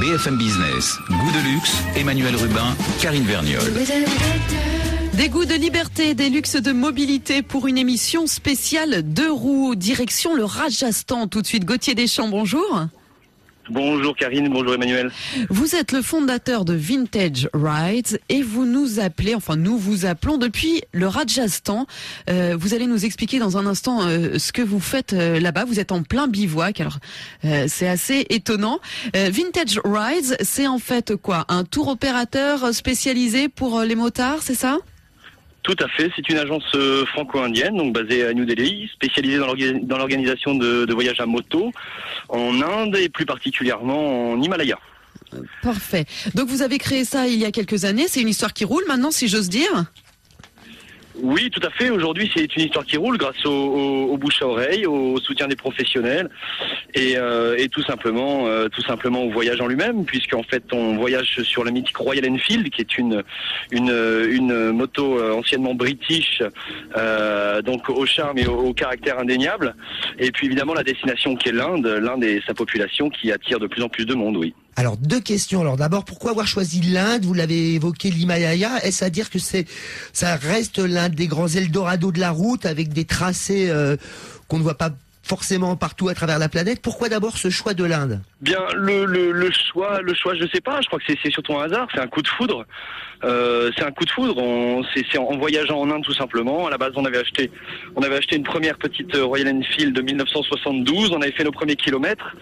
BFM Business, Goût de luxe, Emmanuel Rubin, Karine Verniol. Des goûts de liberté, des luxes de mobilité pour une émission spéciale 2 roues, direction le Rajasthan. Tout de suite, Gauthier Deschamps, bonjour. Bonjour Karine, bonjour Emmanuel. Vous êtes le fondateur de Vintage Rides et vous nous appelez, nous vous appelons depuis le Rajasthan. Vous allez nous expliquer dans un instant ce que vous faites là-bas. Vous êtes en plein bivouac, alors c'est assez étonnant. Vintage Rides, c'est en fait quoi? Un tour opérateur spécialisé pour les motards, c'est ça? Tout à fait, c'est une agence franco-indienne, donc basée à New Delhi, spécialisée dans l'organisation de voyages à moto en Inde et plus particulièrement en Himalaya. Parfait. Donc vous avez créé ça il y a quelques années, c'est une histoire qui roule maintenant, si j'ose dire? Oui, tout à fait. Aujourd'hui, c'est une histoire qui roule grâce au bouche à oreille, au soutien des professionnels et tout simplement au voyage en lui-même, puisqu'en fait, on voyage sur la mythique Royal Enfield, qui est une moto anciennement british, donc au charme et au caractère indéniable. Et puis évidemment, la destination qui est l'Inde et sa population qui attire de plus en plus de monde, oui. Alors, 2 questions. Alors d'abord, pourquoi avoir choisi l'Inde? Vous l'avez évoqué, l'Himalaya. Est-ce à dire que ça reste l'un des grands Eldorado de la route, avec des tracés qu'on ne voit pas forcément partout à travers la planète? Pourquoi d'abord ce choix de l'Inde? Bien, le choix, je sais pas. Je crois que c'est surtout un hasard. C'est un coup de foudre. C'est un coup de foudre. C'est en voyageant en Inde tout simplement. À la base, on avait acheté une première petite Royal Enfield de 1972. On avait fait nos premiers kilomètres.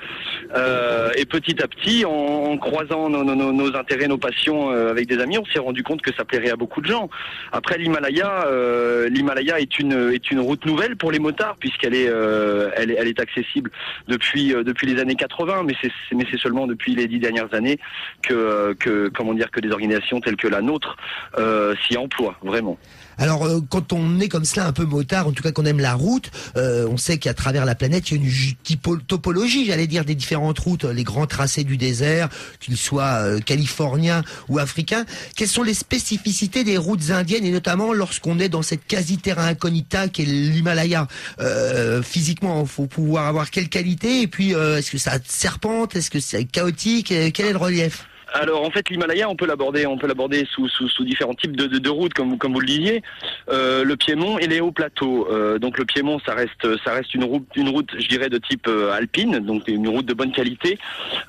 Et petit à petit, en croisant nos intérêts, nos passions avec des amis, on s'est rendu compte que ça plairait à beaucoup de gens. Après, l'Himalaya est une route nouvelle pour les motards, puisqu'elle est accessible depuis les années 80, mais c'est seulement depuis les 10 dernières années que des organisations telles que la nôtre s'y emploient vraiment. Alors, quand on est comme cela un peu motard, en tout cas qu'on aime la route, on sait qu'à travers la planète, il y a une topologie, j'allais dire, des différentes routes, les grands tracés du désert, qu'ils soient californiens ou africains. Quelles sont les spécificités des routes indiennes, et notamment lorsqu'on est dans cette quasi-terra incognita qu'est l'Himalaya? Physiquement, il faut pouvoir avoir quelle qualité? Et puis, est-ce que ça serpente? Est-ce que c'est chaotique? Quel est le relief? Alors en fait, l'Himalaya, on peut l'aborder sous différents types de routes, comme vous le disiez. Le piémont et les hauts plateaux. Donc le piémont, ça reste une route, je dirais, de type alpine, donc une route de bonne qualité,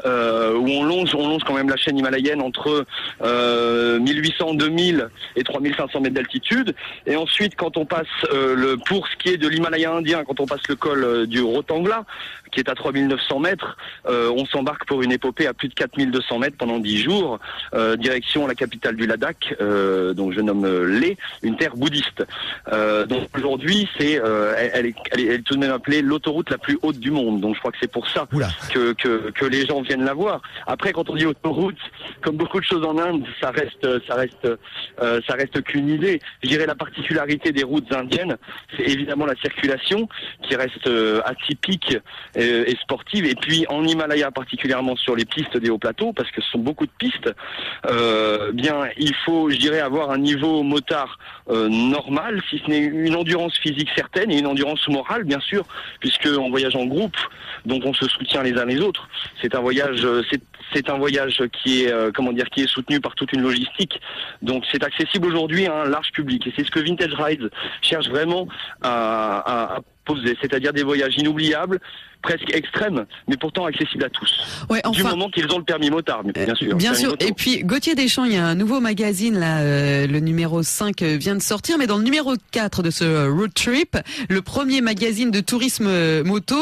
où on longe quand même la chaîne himalayenne entre 1800, 2000 et 3500 mètres d'altitude. Et ensuite, quand on passe pour ce qui est de l'Himalaya indien, quand on passe le col du Rotangla, qui est à 3900 mètres, on s'embarque pour une épopée à plus de 4200 mètres pendant 10 jours, direction la capitale du Ladakh, donc je nomme Leh, une terre bouddhiste. Donc aujourd'hui, elle est tout de même appelée l'autoroute la plus haute du monde. Donc je crois que c'est pour ça que les gens viennent la voir. Après, quand on dit autoroute, comme beaucoup de choses en Inde, ça reste qu'une idée. Je dirais la particularité des routes indiennes, c'est évidemment la circulation qui reste atypique et sportive. Et puis en Himalaya, particulièrement sur les pistes des hauts plateaux, parce que ce sont beaucoup de pistes, il faut, je dirais, avoir un niveau motard normal, si ce n'est une endurance physique certaine et une endurance morale, bien sûr, puisque on voyage en groupe, donc on se soutient les uns les autres. C'est un voyage qui est soutenu par toute une logistique. Donc c'est accessible aujourd'hui à un large public, et c'est ce que Vintage Rides cherche vraiment à poser, c'est-à-dire des voyages inoubliables, presque extrêmes, mais pourtant accessibles à tous. Ouais, du moment qu'ils ont le permis motard, bien sûr. Bien sûr. Et puis, Gauthier Deschamps, il y a un nouveau magazine, là, le numéro 5 vient de sortir, mais dans le numéro 4 de ce Road Trip, le premier magazine de tourisme moto,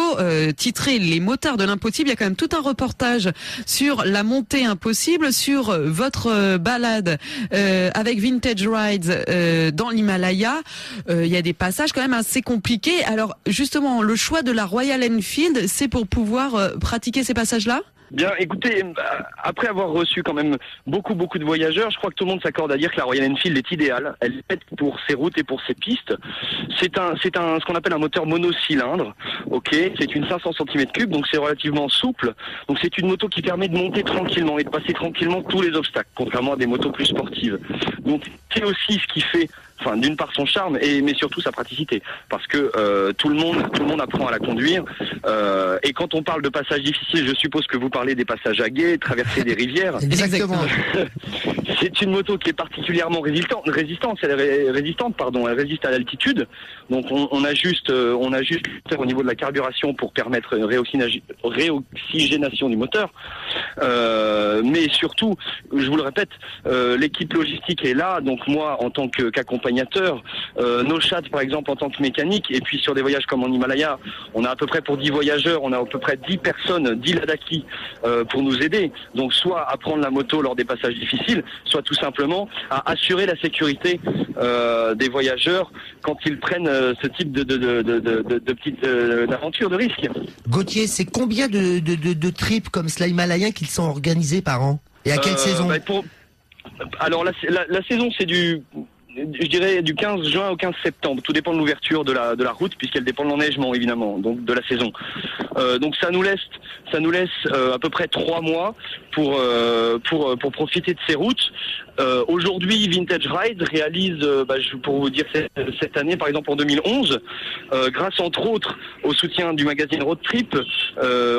titré Les motards de l'impossible, il y a quand même tout un reportage sur la montée impossible, sur votre balade avec Vintage Rides dans l'Himalaya. Il y a des passages quand même assez compliqués. Alors, justement, le choix de la Royal Enfield, c'est pour pouvoir pratiquer ces passages-là ? Bien, écoutez, après avoir reçu quand même beaucoup de voyageurs, je crois que tout le monde s'accorde à dire que la Royal Enfield est idéale. Elle est faite pour ses routes et pour ses pistes. C'est ce qu'on appelle un moteur monocylindre. Ok, c'est une 500 cm3, donc c'est relativement souple. Donc c'est une moto qui permet de monter tranquillement et de passer tranquillement tous les obstacles, contrairement à des motos plus sportives. Donc c'est aussi ce qui fait, enfin d'une part son charme, mais surtout sa praticité, parce que tout le monde apprend à la conduire. Et quand on parle de passages difficiles, je suppose que vous parlez des passages à gué, traverser des rivières. Exactement. C'est une moto qui est particulièrement résistante. Elle résiste à l'altitude. Donc on a juste au niveau de la carburation pour permettre une réoxygénation du moteur. Mais surtout, je vous le répète, l'équipe logistique est là. Donc moi, en tant qu'accompagnateur, nos chats par exemple en tant que mécanique, et puis sur des voyages comme en Himalaya, on a à peu près pour 10 voyageurs, on a à peu près 10 personnes, 10 ladaki pour nous aider. Donc soit à prendre la moto lors des passages difficiles, soit tout simplement à assurer la sécurité des voyageurs quand ils prennent ce type de petites d'aventures, de risques. Gauthier, c'est combien de trips comme cela himalayen qu'ils sont organisés par an? Et à quelle saison? Alors la saison, c'est je dirais du 15 juin au 15 septembre. Tout dépend de l'ouverture de la route, puisqu'elle dépend de l'enneigement évidemment, donc de la saison. Donc ça nous laisse à peu près 3 mois pour profiter de ces routes. Aujourd'hui, Vintage Rides réalise, pour vous dire cette année, par exemple en 2011, grâce entre autres au soutien du magazine Road Trip,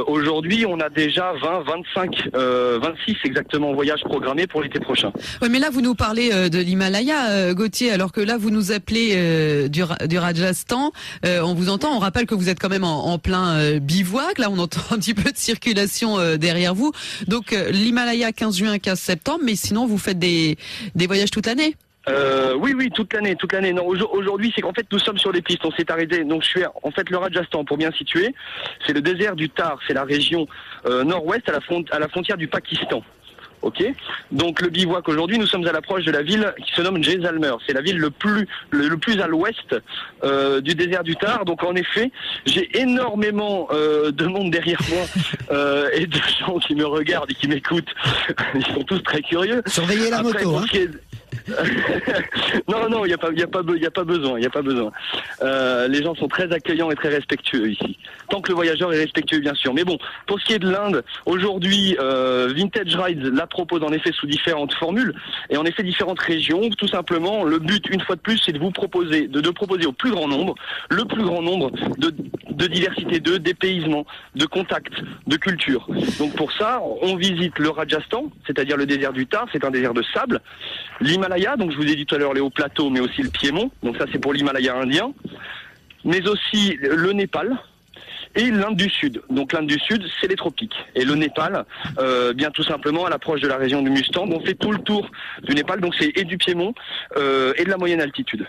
aujourd'hui on a déjà 26 exactement voyages programmés pour l'été prochain. Ouais, mais là vous nous parlez de l'Himalaya, Gauthier, alors que là vous nous appelez du Rajasthan. On vous entend, on rappelle que vous êtes quand même en plein bivouac. Là on entend un petit peu de circulation derrière vous. Donc l'Himalaya 15 juin, 15 septembre, mais sinon vous faites des voyages toute l'année? Oui, toute l'année. Non, aujourd'hui, c'est qu'en fait, nous sommes sur les pistes. On s'est arrêté. Donc, le Rajasthan, pour bien situer, c'est le désert du Thar. C'est la région nord-ouest à la frontière du Pakistan. Ok. Donc, le bivouac aujourd'hui, nous sommes à l'approche de la ville qui se nomme Jaisalmer. C'est la ville le plus à l'ouest du désert du Thar. Donc, en effet, j'ai énormément de monde derrière moi et de gens qui me regardent et qui m'écoutent. Ils sont tous très curieux. Surveillez la moto, hein. Non, il n'y a pas besoin. Les gens sont très accueillants et très respectueux ici. Tant que le voyageur est respectueux, bien sûr. Mais bon, pour ce qui est de l'Inde, aujourd'hui, Vintage Rides la propose en effet sous différentes formules et en effet différentes régions. Tout simplement, le but, une fois de plus, c'est de vous proposer, de proposer au plus grand nombre, le plus grand nombre de diversité, de dépaysement, de contacts, de culture. Donc pour ça, on visite le Rajasthan, c'est-à-dire le désert du Thar, c'est un désert de sable. L'Himalaya, donc je vous ai dit tout à l'heure les hauts plateaux, mais aussi le Piémont, donc ça c'est pour l'Himalaya indien, mais aussi le Népal et l'Inde du Sud. Donc l'Inde du Sud, c'est les tropiques. Et le Népal, bien tout simplement à l'approche de la région du Mustang, on fait tout le tour du Népal, donc c'est et du Piémont et de la moyenne altitude.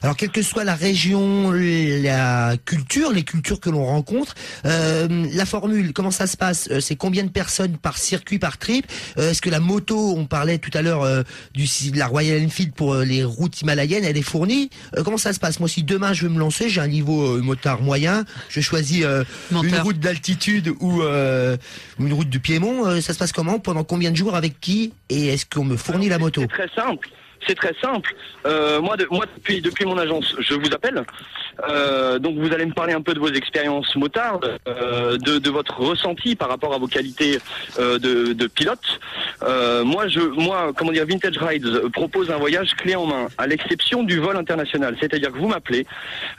Alors, quelle que soit la région, la culture, les cultures que l'on rencontre, la formule, comment ça se passe? C'est combien de personnes par circuit, par trip? Est-ce que la moto, on parlait tout à l'heure de la Royal Enfield pour les routes himalayennes, elle est fournie? Comment ça se passe? Moi, si demain je veux me lancer, j'ai un niveau motard moyen, je choisis une route d'altitude ou une route du Piémont, ça se passe comment? Pendant combien de jours? Avec qui? Et est-ce qu'on me fournit la moto? C'est très simple. Moi, depuis mon agence, je vous appelle. Donc, vous allez me parler un peu de vos expériences motardes, de votre ressenti par rapport à vos qualités de pilote. Vintage Rides propose un voyage clé en main, à l'exception du vol international. C'est-à-dire que vous m'appelez,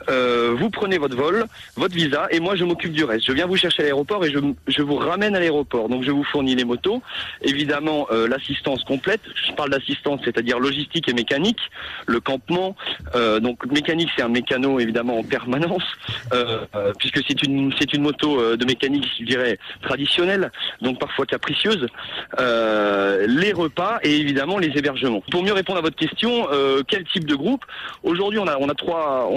vous prenez votre vol, votre visa, et moi, je m'occupe du reste. Je viens vous chercher à l'aéroport et je vous ramène à l'aéroport. Donc, je vous fournis les motos, évidemment, l'assistance complète. Je parle d'assistance, c'est-à-dire logistique et mécanique, le campement. Donc mécanique, c'est un mécano évidemment en permanence, puisque c'est une moto de mécanique, je dirais traditionnelle, donc parfois capricieuse. Les repas et évidemment les hébergements. Pour mieux répondre à votre question, quel type de groupe? Aujourd'hui, on a trois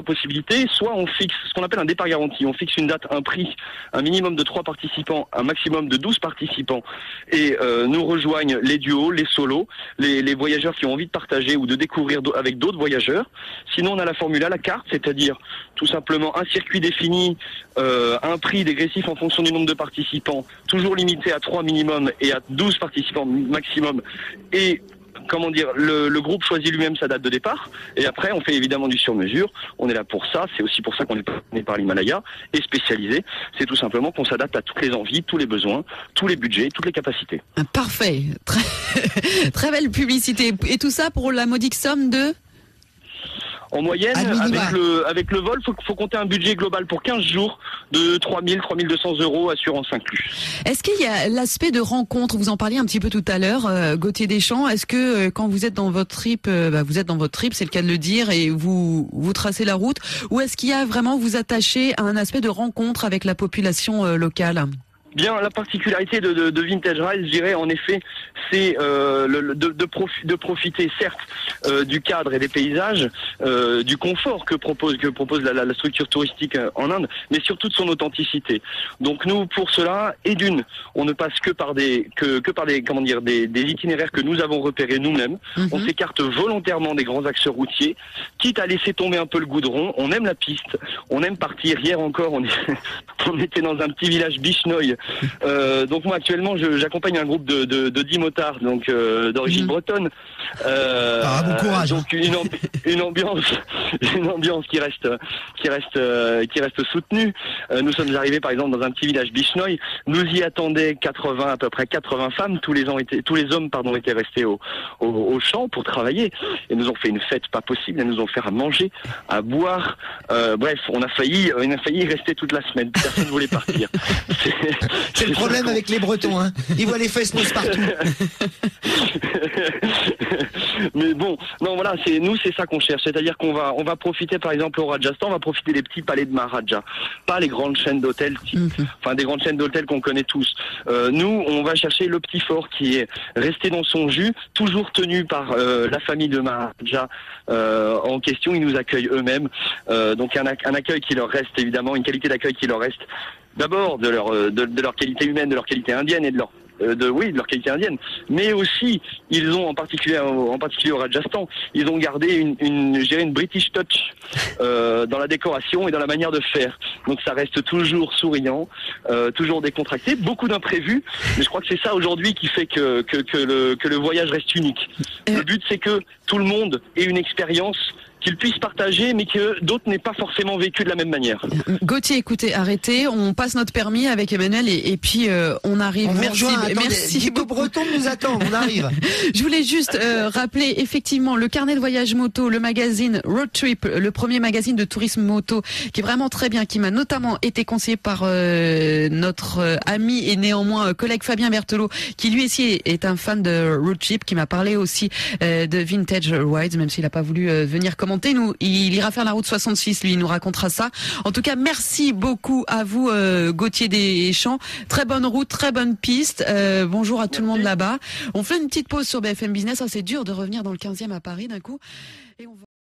possibilités. Soit on fixe ce qu'on appelle un départ garanti. On fixe une date, un prix, un minimum de 3 participants, un maximum de 12 participants, et nous rejoignent les duos, les solos, les voyageurs qui ont envie de partager ou de découvrir avec d'autres voyageurs. Sinon, on a la formule à la carte, c'est-à-dire tout simplement un circuit défini, un prix dégressif en fonction du nombre de participants, toujours limité à 3 minimum et à 12 participants maximum, et comment dire, le groupe choisit lui-même sa date de départ, et après on fait évidemment du sur-mesure. On est là pour ça, c'est aussi pour ça qu'on est passionné par l'Himalaya et spécialisé. C'est tout simplement qu'on s'adapte à toutes les envies, tous les besoins, tous les budgets, toutes les capacités. Parfait, très belle publicité. Et tout ça pour la modique somme de... En moyenne, avec le vol, faut compter un budget global pour 15 jours de 3 200 €, assurance inclus. Est-ce qu'il y a l'aspect de rencontre? Vous en parliez un petit peu tout à l'heure, Gauthier Deschamps. Est-ce que quand vous êtes dans votre trip, vous êtes dans votre trip, c'est le cas de le dire, et vous tracez la route, ou est-ce qu'il y a vraiment, vous attachez à un aspect de rencontre avec la population locale? Bien, la particularité de Vintage Rise, je dirais, en effet, c'est de profiter, certes, du cadre et des paysages, du confort que propose la structure touristique en Inde, mais surtout de son authenticité. Donc nous, pour cela, on ne passe que par des itinéraires que nous avons repérés nous-mêmes. On s'écarte volontairement des grands axes routiers, quitte à laisser tomber un peu le goudron. On aime la piste, on aime partir. Hier encore, on était dans un petit village Bishnoi. Donc moi actuellement j'accompagne un groupe de 10 motards, donc d'origine bretonne. Bon courage. Donc une ambiance qui reste soutenue. Nous sommes arrivés par exemple dans un petit village Bishnoi. Nous y attendaient à peu près 80 femmes. Tous les hommes étaient restés au champ pour travailler et nous ont fait une fête pas possible. Elles nous ont fait à manger, à boire. Bref, on a failli y rester toute la semaine. Personne ne voulait partir. C'est le problème avec les Bretons, hein. Ils voient les fesses mousses partout. Mais bon, non voilà, c'est ça qu'on cherche, c'est-à-dire qu'on va profiter par exemple au Rajasthan, on va profiter des petits palais de Maharaja, pas les grandes chaînes d'hôtels, des grandes chaînes d'hôtels qu'on connaît tous. Nous, on va chercher le petit fort qui est resté dans son jus, toujours tenu par la famille de Maharaja en question. Ils nous accueillent eux-mêmes, donc un accueil qui leur reste évidemment, une qualité d'accueil qui leur reste. D'abord de leur qualité humaine, de leur qualité indienne et de leur qualité indienne, mais aussi ils ont en particulier au Rajasthan, ils ont gardé une British touch dans la décoration et dans la manière de faire. Donc ça reste toujours souriant, toujours décontracté, beaucoup d'imprévus, mais je crois que c'est ça aujourd'hui qui fait que le voyage reste unique. Le but c'est que tout le monde ait une expérience qu'ils puissent partager, mais que d'autres n'aient pas forcément vécu de la même manière. Gauthier, écoutez, arrêtez, on passe notre permis avec Emmanuel et puis on arrive. Merci beaucoup. Breton nous attend, on arrive. Je voulais juste rappeler effectivement le carnet de voyage moto, le magazine Road Trip, le premier magazine de tourisme moto, qui est vraiment très bien, qui m'a notamment été conseillé par notre ami et néanmoins collègue Fabien Berthelot, qui lui aussi est un fan de Road Trip, qui m'a parlé aussi de Vintage Rides, même s'il n'a pas voulu venir commenter. Il ira faire la route 66, lui, il nous racontera ça. En tout cas, merci beaucoup à vous, Gauthier Deschamps. Très bonne route, très bonne piste. Bonjour à tout le monde là-bas. On fait une petite pause sur BFM Business. C'est dur de revenir dans le 15e à Paris d'un coup. Et on va...